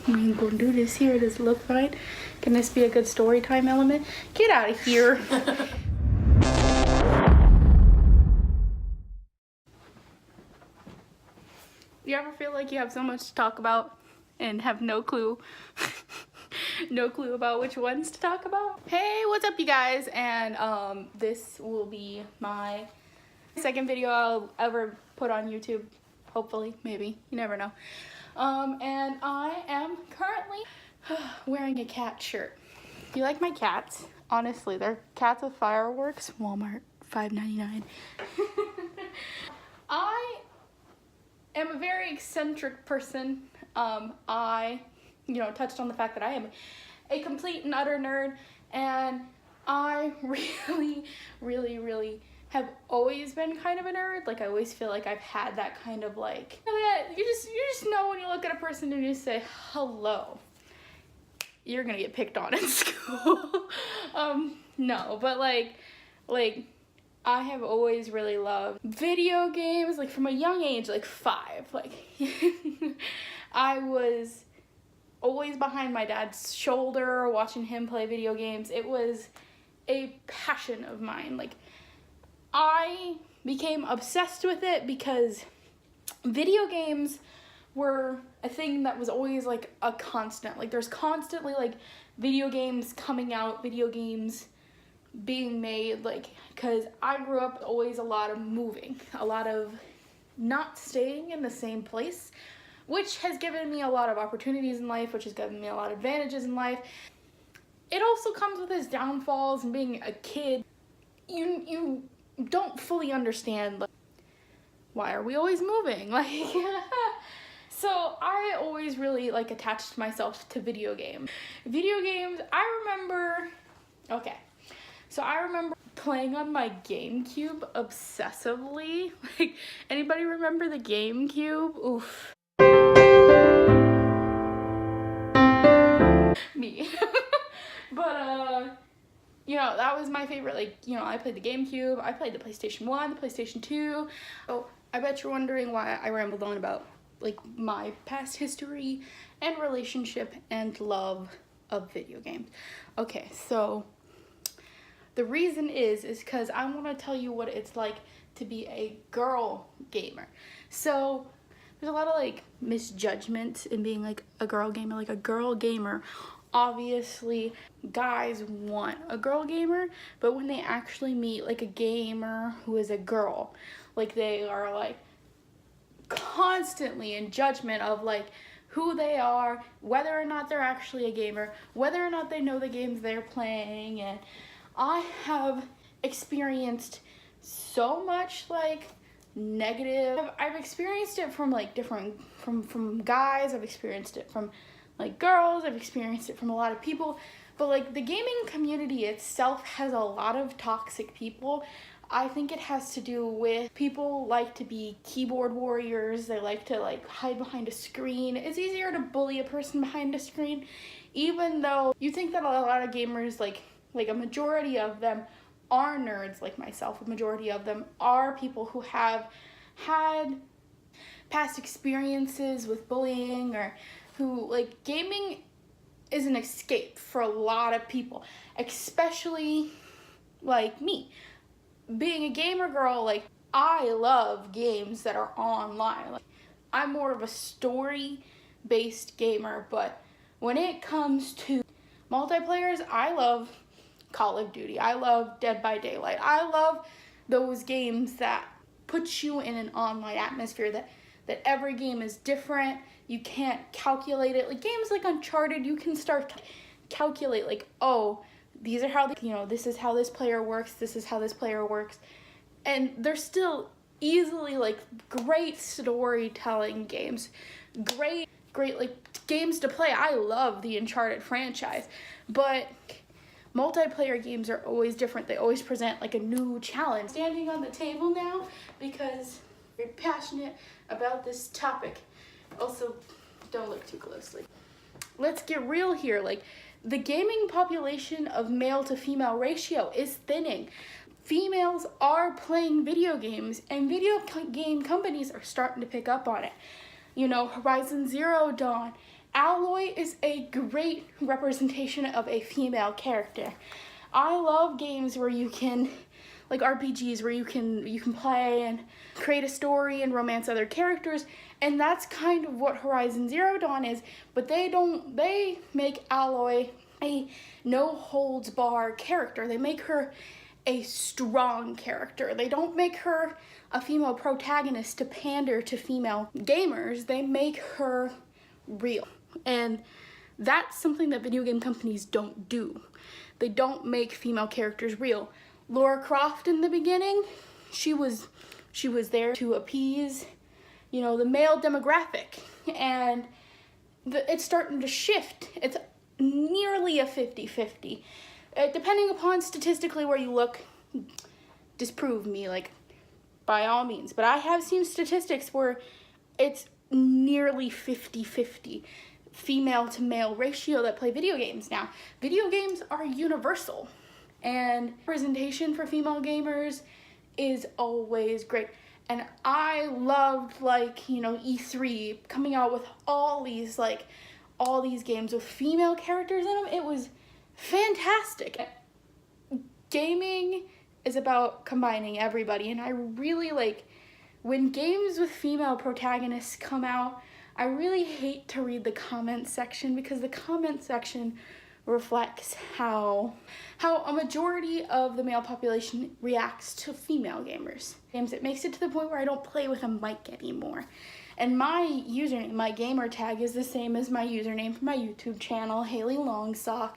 We ain't gonna do this here. Does it look fine? Can this be a good story time element? Get out of here. You ever feel like you have so much to talk about and have no clue no clue about which ones to talk about? Hey, what's up you guys? And this will be my second video I'll ever put on YouTube. Hopefully, maybe, you never know. And I am currently wearing a cat shirt. Do you like my cats? Honestly, they're cats with fireworks. Walmart, $5.99. I am a very eccentric person. I, touched on the fact that I am a complete and utter nerd, and I really have always been kind of a nerd. Like, I always feel like I've had that kind of like, you just know when you look at a person and you say, hello, you're gonna get picked on in school. No, but like, I have always really loved video games, like from a young age, like 5, like, I was always behind my dad's shoulder watching him play video games. It was a passion of mine. Like, I became obsessed with it because video games were a thing that was always like a constant. Like, there's constantly like video games coming out, video games being made, like, because I grew up always a lot of moving, a lot of not staying in the same place, which has given me a lot of opportunities in life, which has given me a lot of advantages in life. It also comes with its downfalls, and being a kid, you don't fully understand, like, why are we always moving? Like, so I always really like attached myself to video games. Video games, I remember playing on my GameCube obsessively. Like, anybody remember the GameCube? Oof. Me. But, that was my favorite. Like, I played the GameCube, I played the PlayStation 1, the PlayStation 2. Oh, I bet you're wondering why I rambled on about, like, my past history and relationship and love of video games. Okay, so the reason is because I want to tell you what it's like to be a girl gamer. So there's a lot of like misjudgment in being like a girl gamer. Like, a girl gamer, obviously guys want a girl gamer, but when they actually meet like a gamer who is a girl, like, they are like constantly in judgment of like who they are, whether or not they're actually a gamer, whether or not they know the games they're playing. And I have experienced so much like negative. I've experienced it from like different, from guys, I've experienced it from like girls, I've experienced it from a lot of people, but like the gaming community itself has a lot of toxic people. I think it has to do with people like to be keyboard warriors. They like to like hide behind a screen. It's easier to bully a person behind a screen, even though you think that a lot of gamers, like a majority of them are nerds like myself. A majority of them are people who have had past experiences with bullying, or who, like, gaming is an escape for a lot of people, especially like me. Being a gamer girl, like, I love games that are online. Like, I'm more of a story-based gamer, but when it comes to multiplayers, I love Call of Duty. I love Dead by Daylight. I love those games that put you in an online atmosphere, that every game is different. You can't calculate it. Like, games like Uncharted, you can start to calculate, like, oh, these are how, this is how this player works, this is how this player works. And they're still easily, like, great storytelling games. Great, like, games to play. I love the Uncharted franchise. But multiplayer games are always different. They always present like a new challenge. Standing on the table now because I'm very passionate about this topic. Also, don't look too closely. Let's get real here. Like, the gaming population of male to female ratio is thinning. Females are playing video games, and video game companies are starting to pick up on it. Horizon Zero Dawn, Aloy is a great representation of a female character. I love games where you can, like RPGs, where you can play and create a story and romance other characters, and that's kind of what Horizon Zero Dawn is, but they make Aloy a no-holds-bar character. They make her a strong character. They don't make her a female protagonist to pander to female gamers. They make her real. And that's something that video game companies don't do. They don't make female characters real. Lara Croft in the beginning, she was there to appease, you know, the male demographic. And it's starting to shift. It's nearly a 50-50. Depending upon statistically where you look, disprove me, like, by all means. But I have seen statistics where it's nearly 50-50 female to male ratio that play video games now. Video games are universal, and representation for female gamers is always great. And I loved, like, you know, E3 coming out with all these games with female characters in them. It was fantastic. Gaming is about combining everybody, and I really like when games with female protagonists come out. I really hate to read the comment section, because the comment section reflects how a majority of the male population reacts to female gamers. It makes it to the point where I don't play with a mic anymore. And my username, my gamer tag, is the same as my username for my YouTube channel, Haley Longsock.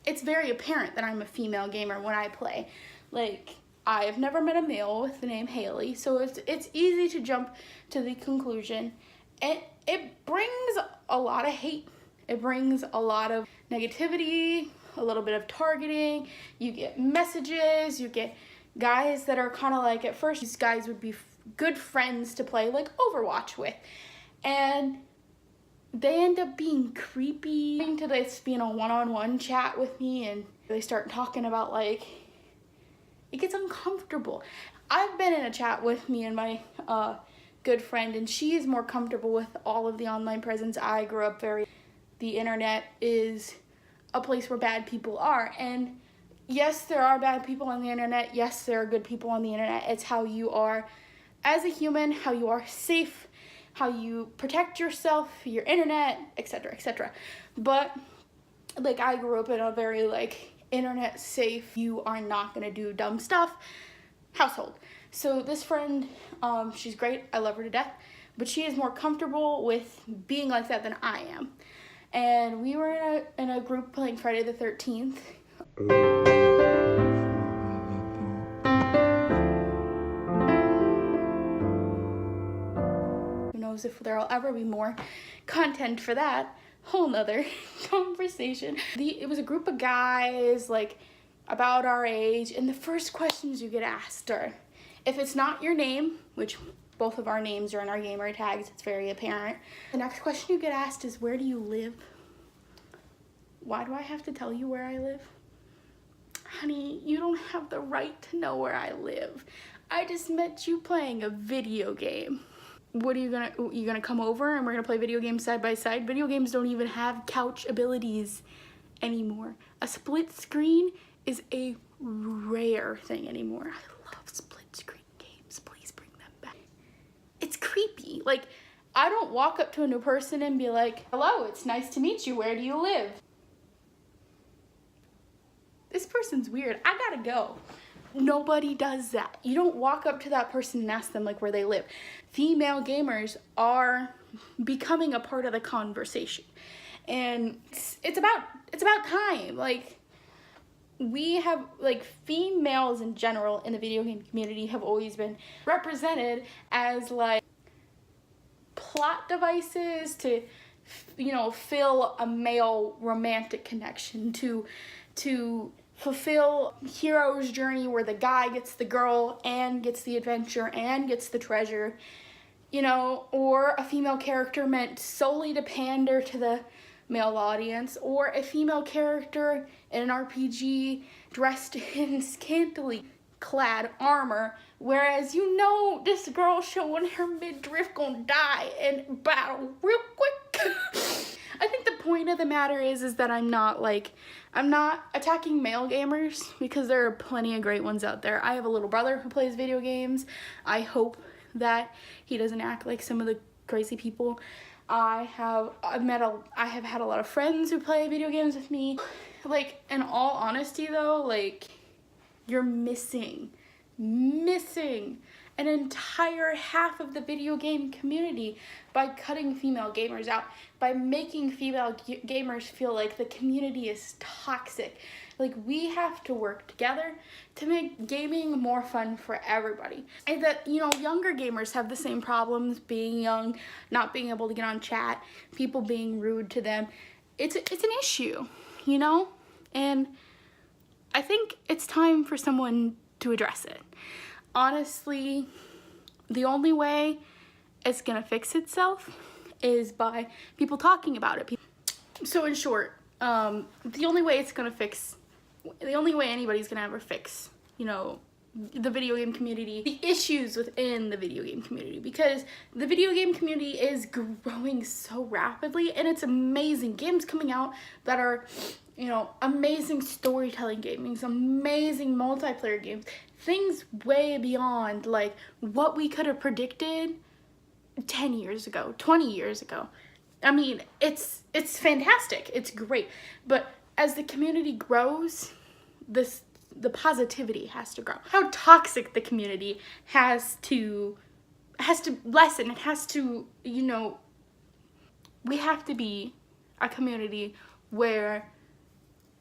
It's very apparent that I'm a female gamer when I play. Like, I've never met a male with the name Haley, so it's easy to jump to the conclusion. It brings a lot of hate. It brings a lot of negativity, a little bit of targeting. You get messages, you get guys that are kind of like, at first these guys would be good friends to play like Overwatch with, and they end up being creepy to this, you know, one-on-one chat with me, and they start talking about, like, it gets uncomfortable. I've been in a chat with me and my good friend, and she is more comfortable with all of the online presence. I grew up the internet is a place where bad people are, and yes, there are bad people on the internet. Yes, there are good people on the internet. It's how you are as a human, how you are safe, how you protect yourself, your internet, etc., etc. But, like, I grew up in a very, like, internet safe, you are not gonna do dumb stuff household. So this friend, she's great, I love her to death, but she is more comfortable with being like that than I am. And we were in a group playing Friday the 13th. Who knows if there'll ever be more content for that. Whole nother conversation. It was a group of guys, like, about our age, and the first questions you get asked are, if it's not your name, which both of our names are in our gamer tags, it's very apparent. The next question you get asked is, where do you live? Why do I have to tell you where I live? Honey, you don't have the right to know where I live. I just met you playing a video game. What are you gonna come over and we're gonna play video games side by side? Video games don't even have couch abilities anymore. A split screen is a rare thing anymore. I love split screen games. Please bring them back. It's creepy. Like, I don't walk up to a new person and be like, hello, it's nice to meet you. Where do you live? This person's weird. I gotta go. Nobody does that. You don't walk up to that person and ask them, like, where they live. Female gamers are becoming a part of the conversation, and it's about time. Like, we have, like, females in general in the video game community have always been represented as, like, plot devices to, you know, fill a male romantic connection, to fulfill hero's journey where the guy gets the girl and gets the adventure and gets the treasure, you know, or a female character meant solely to pander to the male audience, or a female character in an RPG dressed in scantily clad armor, whereas, you know, this girl showing her midriff gonna die in battle real quick. I think the point of the matter is that I'm not attacking male gamers, because there are plenty of great ones out there. I have a little brother who plays video games. I hope that he doesn't act like some of the crazy people. I have had a lot of friends who play video games with me. Like, in all honesty though, like, you're missing an entire half of the video game community by cutting female gamers out, by making female gamers feel like the community is toxic. Like, we have to work together to make gaming more fun for everybody. And that, you know, younger gamers have the same problems, being young, not being able to get on chat, people being rude to them. It's an issue, you know? And I think it's time for someone to address it. Honestly, the only way it's gonna fix itself is by people talking about it. So in short, the only way anybody's gonna ever fix, you know, the video game community, the issues within the video game community, because the video game community is growing so rapidly, and it's amazing. Games coming out that are, you know, amazing storytelling games, amazing multiplayer games, things way beyond like what we could have predicted 10 years ago, 20 years ago. I mean, it's fantastic, it's great, but as the community grows, the positivity has to grow. How toxic the community has to lessen. It has to, you know, we have to be a community where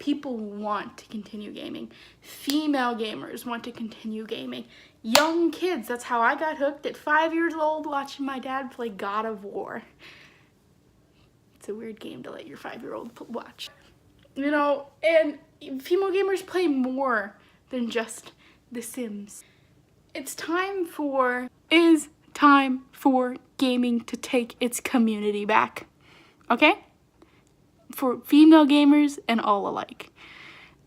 people want to continue gaming. Female gamers want to continue gaming. Young kids, that's how I got hooked at 5 years old, watching my dad play God of War. It's a weird game to let your 5-year-old watch. You know, and female gamers play more than just The Sims. It's time for gaming to take its community back. Okay? For female gamers and all alike.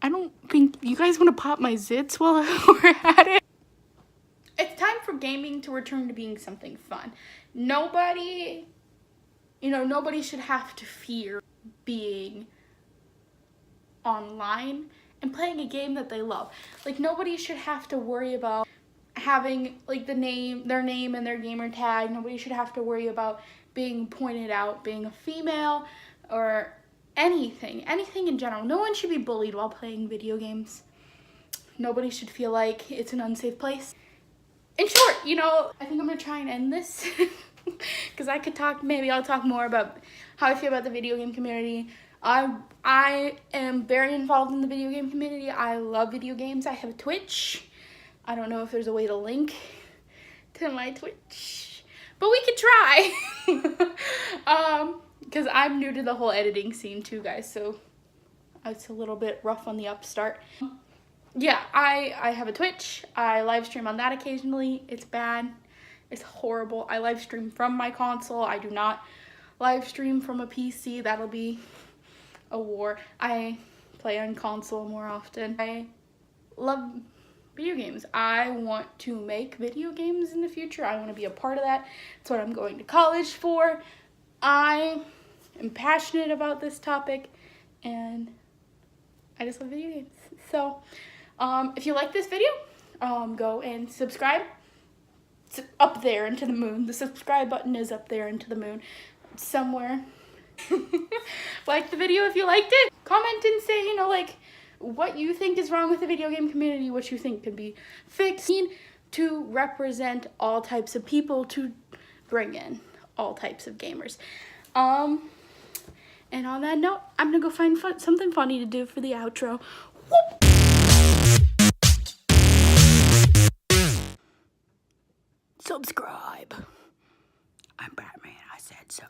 I don't think you guys want to pop my zits while we're at it. It's time for gaming to return to being something fun. Nobody should have to fear being online and playing a game that they love. Like, nobody should have to worry about having like their name and their gamer tag. Nobody should have to worry about being pointed out, being a female, or anything in general. No one should be bullied while playing video games. Nobody should feel like it's an unsafe place. In short, you know, I think I'm gonna try and end this because I'll talk more about how I feel about the video game community. I am very involved in the video game community. I love video games. I have a Twitch. I don't know if there's a way to link to my Twitch, but we could try. Because I'm new to the whole editing scene too, guys, so it's a little bit rough on the upstart. Yeah, I have a Twitch. I live stream on that occasionally. It's bad. It's horrible. I live stream from my console. I do not live stream from a PC. That'll be a war. I play on console more often. I love video games. I want to make video games in the future. I want to be a part of that. That's what I'm going to college for. I am passionate about this topic, and I just love video games. So, if you like this video, go and subscribe. It's up there into the moon. The subscribe button is up there into the moon somewhere. Like the video if you liked it. Comment and say, you know, like, what you think is wrong with the video game community, what you think could be fixed to represent all types of people, to bring in all types of gamers. And on that note, I'm gonna go find something funny to do for the outro. Whoop! Subscribe. I'm Batman, I said so.